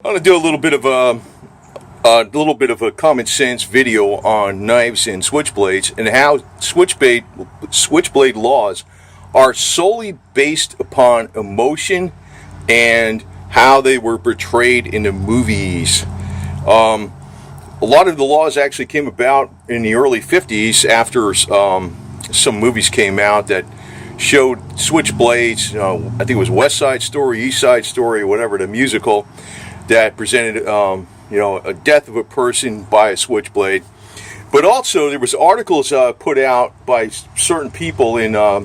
I'm going to do a little bit of a common sense video on knives and switchblades and how switchblade laws are solely based upon emotion and how they were portrayed in the movies. A lot of the laws actually came about in the early 50s after some movies came out that showed switchblades. I think it was West Side Story, East Side Story, whatever, the musical that presented a death of a person by a switchblade. But also there was articles put out by certain people in I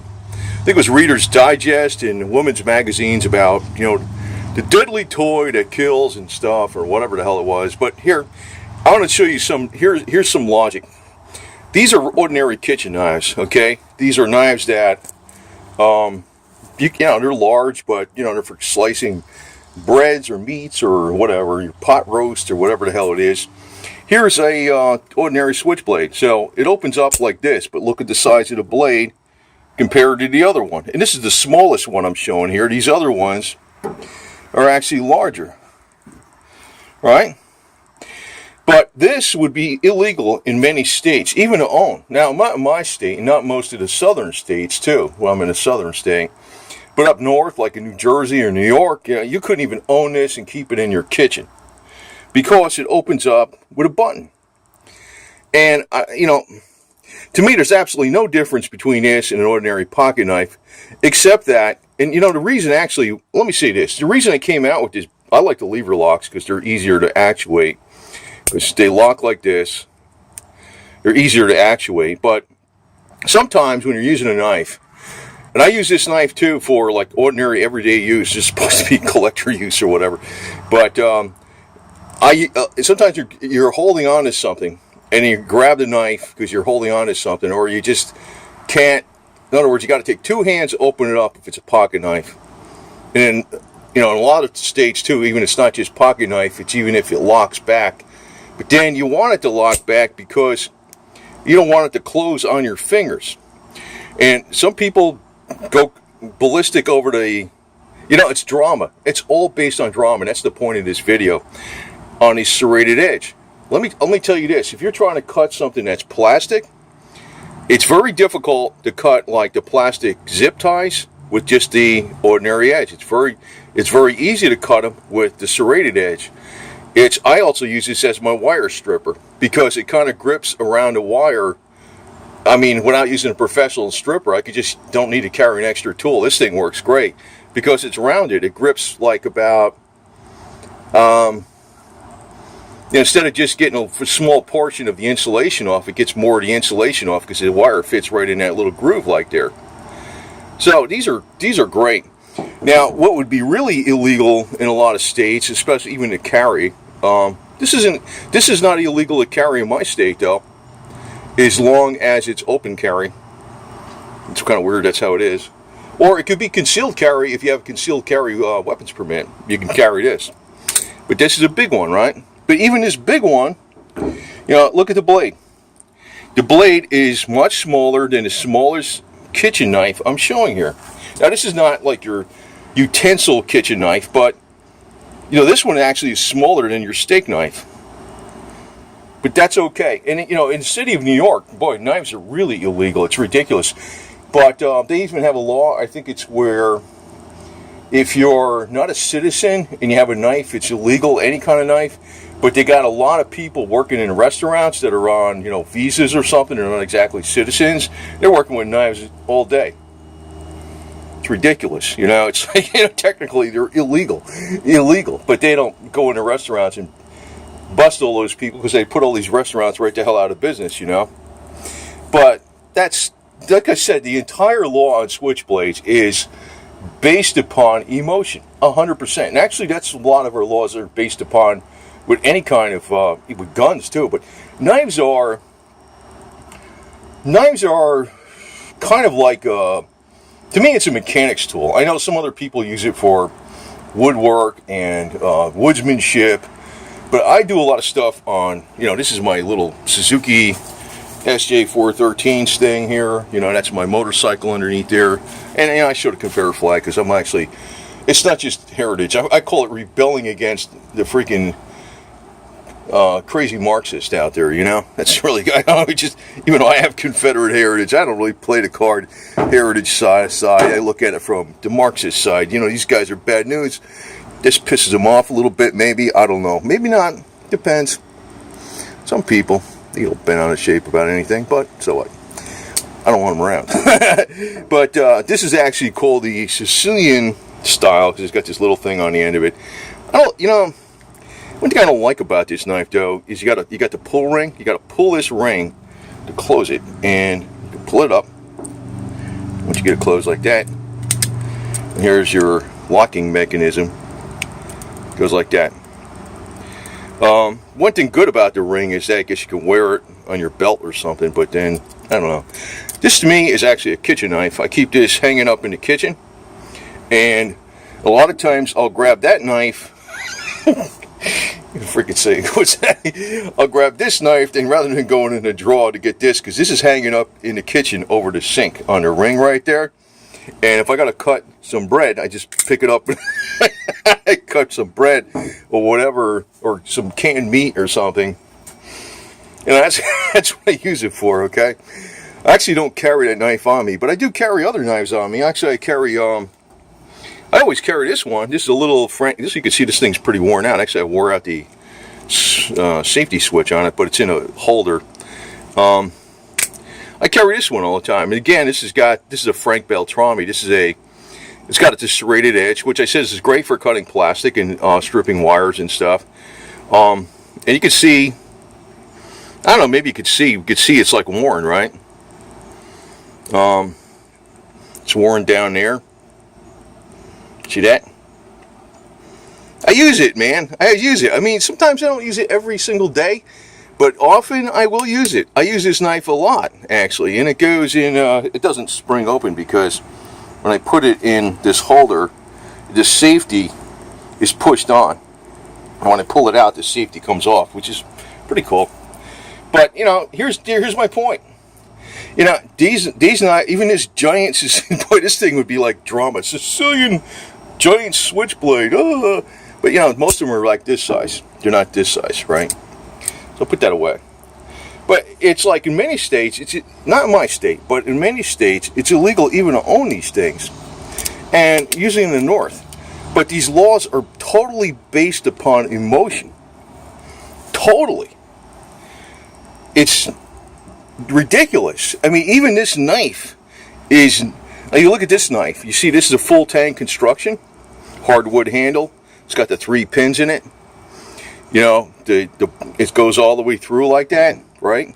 think it was Reader's Digest and women's magazines about the deadly toy that kills and stuff, or whatever the hell it was. But here I want to show you some. Here's some logic. These are ordinary kitchen knives, okay? These are knives that they're large, but they're for slicing breads or meats or whatever, your pot roast or whatever the hell it is. Here's a ordinary switchblade. So it opens up like this, but look at the size of the blade compared to the other one. And this is the smallest one I'm showing here. These other ones are actually larger, right? But this would be illegal in many states, even to own. Now, not in my state, and not most of the southern states too. Well, I'm in a southern state. But up north, like in New Jersey or New York, you couldn't even own this and keep it in your kitchen because it opens up with a button. And, to me, there's absolutely no difference between this and an ordinary pocket knife, except that, and the reason actually, let me say this, the reason I came out with this, I like the lever locks because they're easier to actuate, because they lock like this. They're easier to actuate, but sometimes when you're using a knife, and I use this knife too for like ordinary everyday use. It's supposed to be collector use or whatever. But sometimes you're holding on to something and you grab the knife because you're holding on to something, or you just can't. In other words, you got to take two hands to open it up if it's a pocket knife. And in a lot of states too, even it's not just pocket knife. It's even if it locks back. But then you want it to lock back because you don't want it to close on your fingers. And some people go ballistic over it's drama. It's all based on drama, and that's the point of this video on the serrated edge. Let me tell you this. If you're trying to cut something that's plastic, it's very difficult to cut like the plastic zip ties with just the ordinary edge. It's very easy to cut them with the serrated edge. I also use this as my wire stripper because it kind of grips around the wire. I mean, without using a professional stripper, I don't need to carry an extra tool. This thing works great because it's rounded. It grips like about, instead of just getting a small portion of the insulation off, it gets more of the insulation off because the wire fits right in that little groove like there. So these are great. Now, what would be really illegal in a lot of states, especially even to carry, this is not illegal to carry in my state though, as long as it's open carry. It's kind of weird, that's how it is. Or it could be concealed carry if you have a concealed carry weapons permit. You can carry this. But this is a big one, right? But even this big one, look at the blade. The blade is much smaller than the smallest kitchen knife I'm showing here. Now, this is not like your utensil kitchen knife, but this one actually is smaller than your steak knife. But that's okay. And in the city of New York, boy, knives are really illegal. It's ridiculous. But they even have a law, I think it's where if you're not a citizen and you have a knife, it's illegal, any kind of knife. But they got a lot of people working in restaurants that are on, visas or something. They're not exactly citizens. They're working with knives all day. It's ridiculous. It's like, technically they're illegal. But they don't go into restaurants and bust all those people because they put all these restaurants right the hell out of business, But that's, like I said, the entire law on switchblades is based upon emotion, 100%. And actually, that's a lot of our laws are based upon with any kind of, with guns too. But knives are kind of like, to me, it's a mechanic's tool. I know some other people use it for woodwork and woodsmanship. But I do a lot of stuff on, this is my little Suzuki SJ413 thing here. That's my motorcycle underneath there. And I showed a Confederate flag because I'm actually It's not just heritage. I call it rebelling against the freaking crazy Marxist out there, you know? That's really, even though I have Confederate heritage, I don't really play the card heritage side. I look at it from the Marxist side. You know, these guys are bad news. This pisses them off a little bit, maybe. I don't know. Maybe not. Depends. Some people, they get bent out of shape about anything, but so what? I don't want them around. But this is actually called the Sicilian style, because it's got this little thing on the end of it. One thing I don't like about this knife, though, is you got the pull ring. You got to pull this ring to close it, and you can pull it up. Once you get it closed like that, and here's your locking mechanism. It goes like that. One thing good about the ring is that I guess you can wear it on your belt or something, but then, I don't know. This to me is actually a kitchen knife. I keep this hanging up in the kitchen, and a lot of times I'll grab that knife. Freaking say, what's that? I'll grab this knife, and rather than going in the drawer to get this, because this is hanging up in the kitchen over the sink on the ring right there. And if I got to cut some bread, I just pick it up and I cut some bread or whatever, or some canned meat or something. And that's what I use it for, okay? I actually don't carry that knife on me, but I do carry other knives on me. Actually, I carry, I always carry this one. This is a little, this you can see this thing's pretty worn out. Actually, I wore out the safety switch on it, but it's in a holder. I carry this one all the time. And again, this is a Frank Beltrami. It's got a serrated edge, which I says is great for cutting plastic and stripping wires and stuff. And you can see, I don't know, maybe you could see it's like worn, right? It's worn down there. See that? I use it, man. I use it. I mean, sometimes I don't use it every single day, but often I will use it. I use this knife a lot, actually, and it goes in, it doesn't spring open because when I put it in this holder, the safety is pushed on. And when I pull it out, the safety comes off, which is pretty cool. But, you know, here's my point. You know, these knives, even this giant, boy, this thing would be like drama. Sicilian giant switchblade. But, you know, most of them are like this size. They're not this size, right? So put that away. But it's like in many states, it's not in my state, but in many states, it's illegal even to own these things. And usually in the North. But these laws are totally based upon emotion. Totally. It's ridiculous. I mean, even this knife is, now you look at this knife, you see this is a full tang construction, hardwood handle, it's got the 3 pins in it, you know, it goes all the way through like that, right?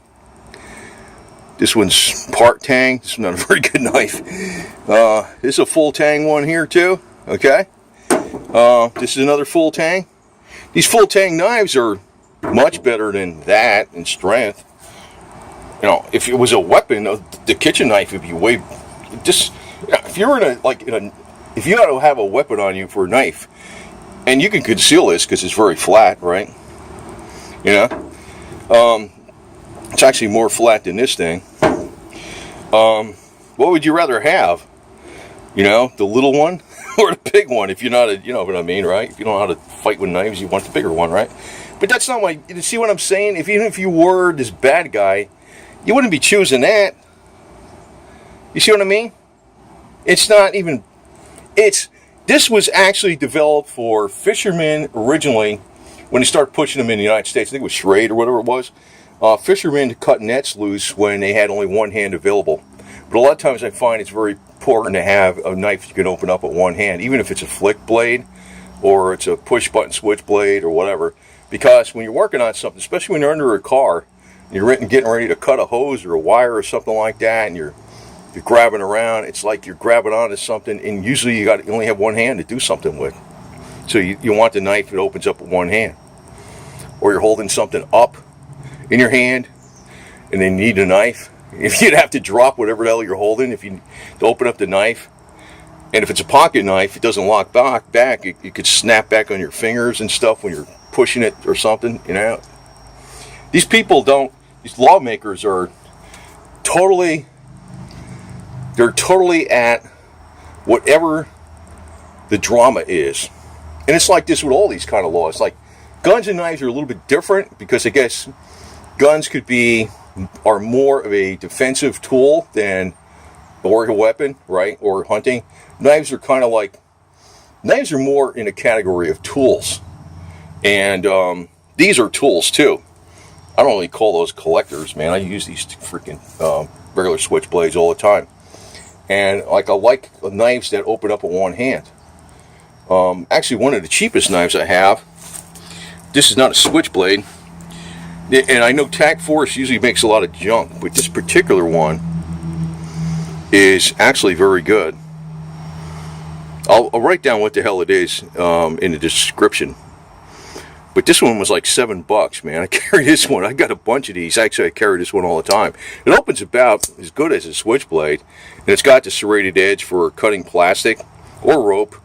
This one's part tang. This is not a very good knife. This is a full tang one here too, okay? This is another full tang. These full tang knives are much better than that in strength. You know, if it was a weapon, the kitchen knife would be way. Just, you know, if you're if you had to have a weapon on you for a knife, and you can conceal this because it's very flat, right? You know, it's actually more flat than this thing. What would you rather have? You know, the little one or the big one? If you're not, you know what I mean, right? If you don't know how to fight with knives, you want the bigger one, right? But that's not my. You see what I'm saying? Even if you were this bad guy, you wouldn't be choosing that. You see what I mean? It's not even. This was actually developed for fishermen originally when they started pushing them in the United States. I think it was Schrade or whatever it was. Fishermen to cut nets loose when they had only one hand available. But a lot of times I find it's very important to have a knife you can open up with one hand, even if it's a flick blade or it's a push button switchblade or whatever. Because when you're working on something, especially when you're under a car, you're getting ready to cut a hose or a wire or something like that, and you're grabbing around, it's like you're grabbing onto something, and usually you only have one hand to do something with. So you want the knife that opens up with one hand. Or you're holding something up in your hand, and then you need a knife. If you'd have to drop whatever the hell you're holding, to open up the knife, and if it's a pocket knife, it doesn't lock back. It could snap back on your fingers and stuff when you're pushing it or something, you know. These lawmakers are totally at whatever the drama is. And it's like this with all these kind of laws. Like guns and knives are a little bit different because I guess guns are more of a defensive tool than or a weapon, right? Or hunting. Knives are kind of like, knives are more in a category of tools. And these are tools too. I don't really call those collectors, man. I use these freaking regular switchblades all the time. And like I like knives that open up in one hand. Actually, one of the cheapest knives I have, this is not a switchblade. And I know Tac Force usually makes a lot of junk, but this particular one is actually very good. I'll write down what the hell it is in the description. But this one was like $7, man. I carry this one. I got a bunch of these. Actually, I carry this one all the time. It opens about as good as a switchblade, and it's got the serrated edge for cutting plastic or rope.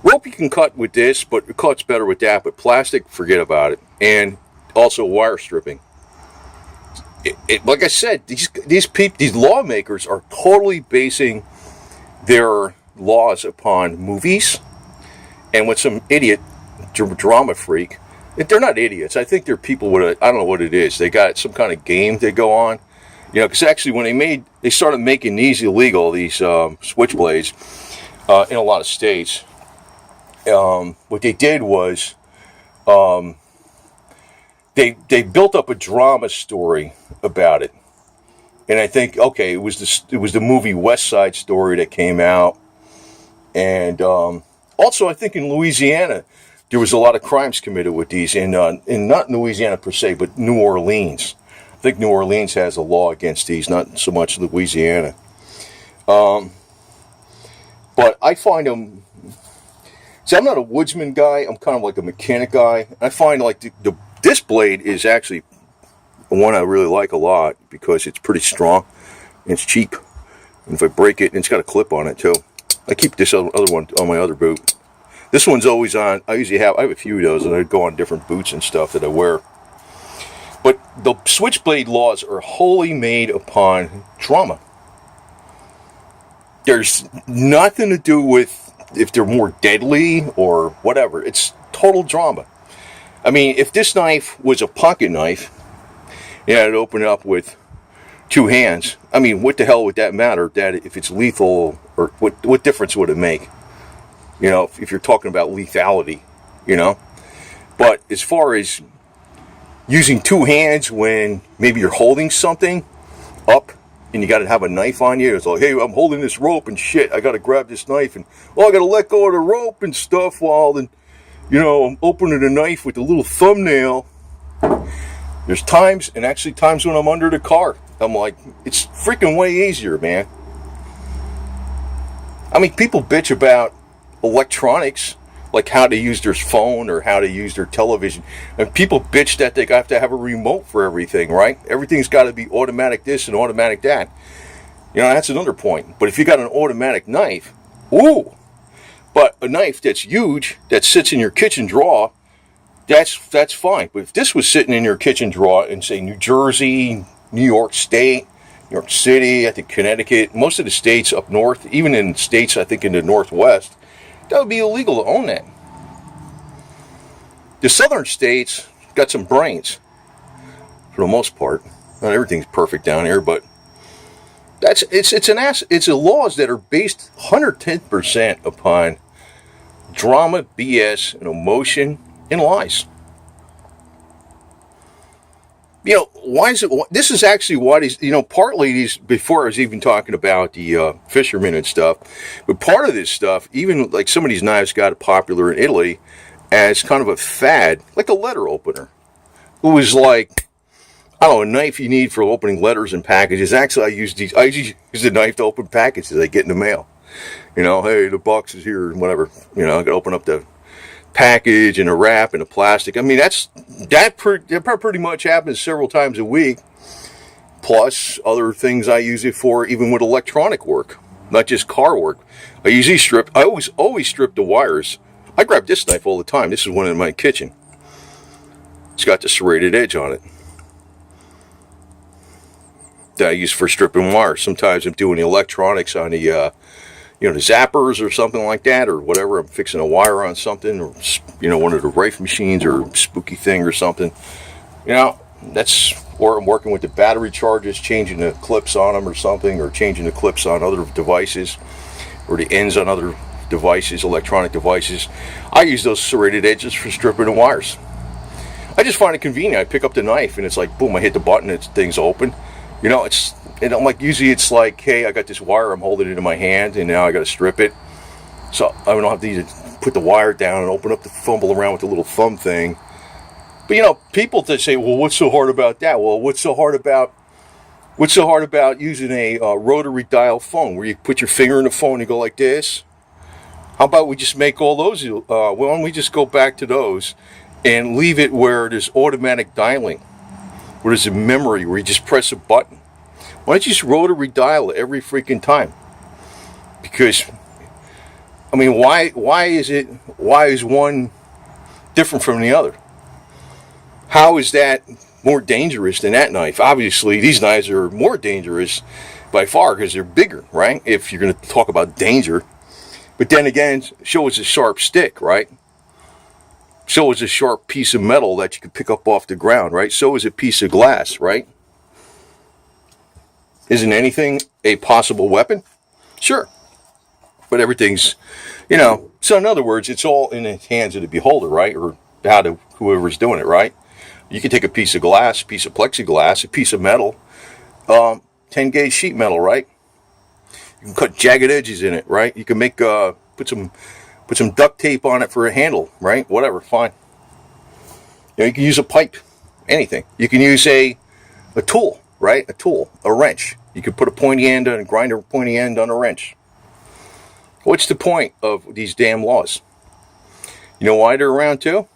Rope you can cut with this, but it cuts better with that. But plastic, forget about it. And also wire stripping. Like I said, these lawmakers are totally basing their laws upon movies, and with some idiot drama freak. They're not idiots. I think they're people with I don't know what it is. They got some kind of game they go on. You know, because actually when they started making these illegal, these switchblades, in a lot of states, what they did was they built up a drama story about it. And I think, okay, it was the movie West Side Story that came out. And also I think in Louisiana, there was a lot of crimes committed with these, in not Louisiana per se, but New Orleans. I think New Orleans has a law against these, not so much Louisiana. But I find them. See, I'm not a woodsman guy. I'm kind of like a mechanic guy. I find like this blade is actually one I really like a lot because it's pretty strong and it's cheap. And if I break it, and it's got a clip on it too. I keep this other one on my other boot. This one's always on. I have a few of those, and I go on different boots and stuff that I wear. But the switchblade laws are wholly made upon drama. There's nothing to do with if they're more deadly or whatever. It's total drama. I mean, if this knife was a pocket knife, and I'd open it up with two hands, I mean, what the hell would that matter? That if it's lethal, or what difference would it make? You know, if you're talking about lethality, you know. But as far as using two hands when maybe you're holding something up and you got to have a knife on you, it's like, hey, I'm holding this rope and shit, I got to grab this knife and, I got to let go of the rope and stuff while then, you know, I'm opening the knife with a little thumbnail. There's times, and actually times when I'm under the car, I'm like, it's freaking way easier, man. I mean, people bitch about electronics, like how to use their phone or how to use their television, and people bitch that they have to have a remote for everything, right? Everything's got to be automatic this and automatic that. You know, that's another point. But if you got an automatic knife, ooh, but a knife that's huge that sits in your kitchen drawer, that's fine. But if this was sitting in your kitchen drawer in, say, New Jersey, New York State, New York City, I think Connecticut, most of the states up north, even in states I think in the Northwest, that would be illegal to own that. The southern states got some brains, for the most part. Not everything's perfect down here, but it's laws that are based 110% upon drama, BS, and emotion and lies. You know, why is it? This is actually why these, you know, partly these, before I was even talking about the fishermen and stuff, but part of this stuff, even like some of these knives got popular in Italy as kind of a fad, like a letter opener. It was like, I don't know, a knife you need for opening letters and packages. Actually, I usually use the knife to open packages I get in the mail. You know, hey, the box is here and whatever. You know, I got to open up the package and a wrap and a plastic. I mean, that pretty much happens several times a week. Plus other things I use it for, even with electronic work, not just car work. I always strip the wires. I grab this knife all the time. This is one in my kitchen. It's got the serrated edge on it that I use for stripping wires. Sometimes I'm doing the electronics on the the zappers or something like that, or whatever. I'm fixing a wire on something, or, one of the rifle machines or spooky thing or something. That's where I'm working with the battery charges, changing the clips on them or something, or changing the clips on other devices, or the ends on other devices, electronic devices. I use those serrated edges for stripping the wires. I just find it convenient. I pick up the knife and it's like, boom, I hit the button, thing's open. And I'm like, usually it's like, hey, I got this wire, I'm holding it in my hand, and now I got to strip it. So I don't have to put the wire down and open up the fumble around with the little thumb thing. But people that say, well, what's so hard about that? Well, what's so hard about using a rotary dial phone where you put your finger in the phone and you go like this? How about we just make all those? Why don't we just go back to those and leave it where there's automatic dialing, where there's a memory where you just press a button? Why don't you just rotary dial every freaking time? Because, why is one different from the other? How is that more dangerous than that knife? Obviously, these knives are more dangerous by far because they're bigger, right? If you're going to talk about danger. But then again, so is a sharp stick, right? So is a sharp piece of metal that you can pick up off the ground, right? So is a piece of glass, right? Isn't anything a possible weapon? Sure. But everything's, so in other words, it's all in the hands of the beholder, right? Or whoever's doing it, right? You can take a piece of glass, a piece of plexiglass, a piece of metal, 10 gauge sheet metal, right? You can cut jagged edges in it, right? You can make, put some duct tape on it for a handle, right? Whatever, fine. You can use a pipe, anything. You can use a tool, right? A tool, a wrench. You could put a pointy end and grind a pointy end on a wrench. What's the point of these damn laws? You know why they're around too?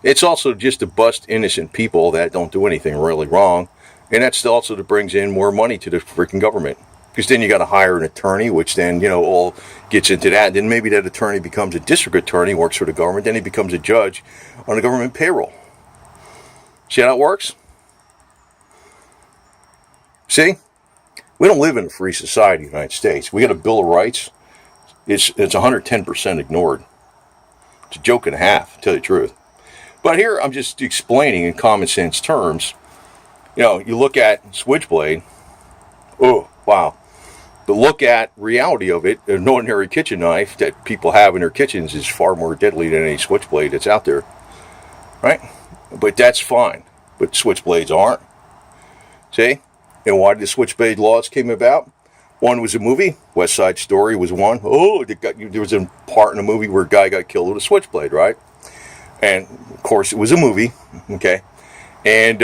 It's also just to bust innocent people that don't do anything really wrong. And that's also that brings in more money to the freaking government. Because then you got to hire an attorney, which then, all gets into that. Then maybe that attorney becomes a district attorney, works for the government. Then he becomes a judge on the government payroll. See how that works? See? We don't live in a free society in the United States. We got a Bill of Rights. It's 110% ignored. It's a joke and a half, to tell you the truth. But here I'm just explaining in common sense terms. You look at Switchblade. Oh, wow. But look at reality of it. An ordinary kitchen knife that people have in their kitchens is far more deadly than any Switchblade that's out there. Right? But that's fine. But Switchblades aren't. See? And why did the Switchblade laws came about? One was a movie. West Side Story was one. Oh, there was a part in the movie where a guy got killed with a switchblade, right? And, of course, it was a movie. Okay? And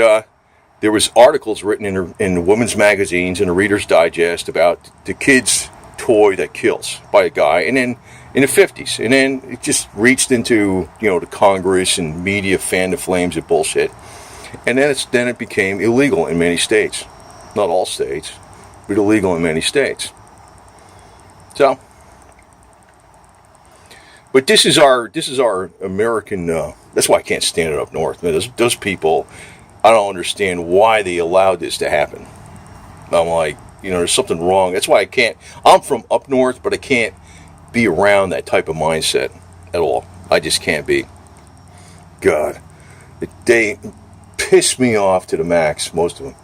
there was articles written in the women's magazines and the Reader's Digest about the kid's toy that kills by a guy. And then in the 50s. And then it just reached into, the Congress and media fanned the flames of bullshit. And then it became illegal in many states. Not all states, but illegal in many states. So, but this is our American. That's why I can't stand it up north. Man, those people, I don't understand why they allowed this to happen. I'm like, there's something wrong. That's why I can't. I'm from up north, but I can't be around that type of mindset at all. I just can't be. God, they piss me off to the max. Most of them.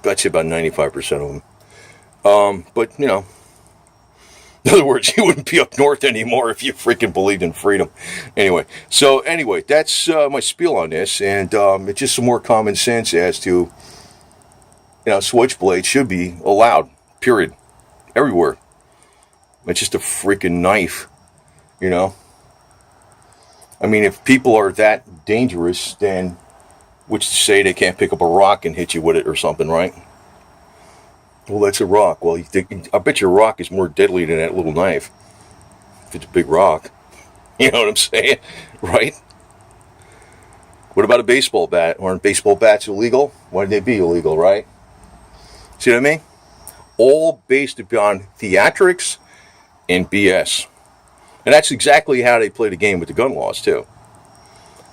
Bet you about 95% of them. But, in other words, you wouldn't be up north anymore if you freaking believed in freedom. Anyway, that's my spiel on this. And it's just some more common sense as to, Switchblade should be allowed, period. Everywhere. It's just a freaking knife, if people are that dangerous, then which to say they can't pick up a rock and hit you with it or something, right? Well, that's a rock. Well, I bet your rock is more deadly than that little knife. If it's a big rock. You know what I'm saying? Right? What about a baseball bat? Aren't baseball bats illegal? Why would they be illegal, right? See what I mean? All based upon theatrics and BS. And that's exactly how they play the game with the gun laws, too.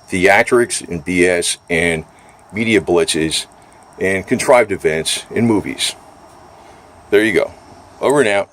Theatrics and BS and media blitzes and contrived events in movies. There you go. Over and out.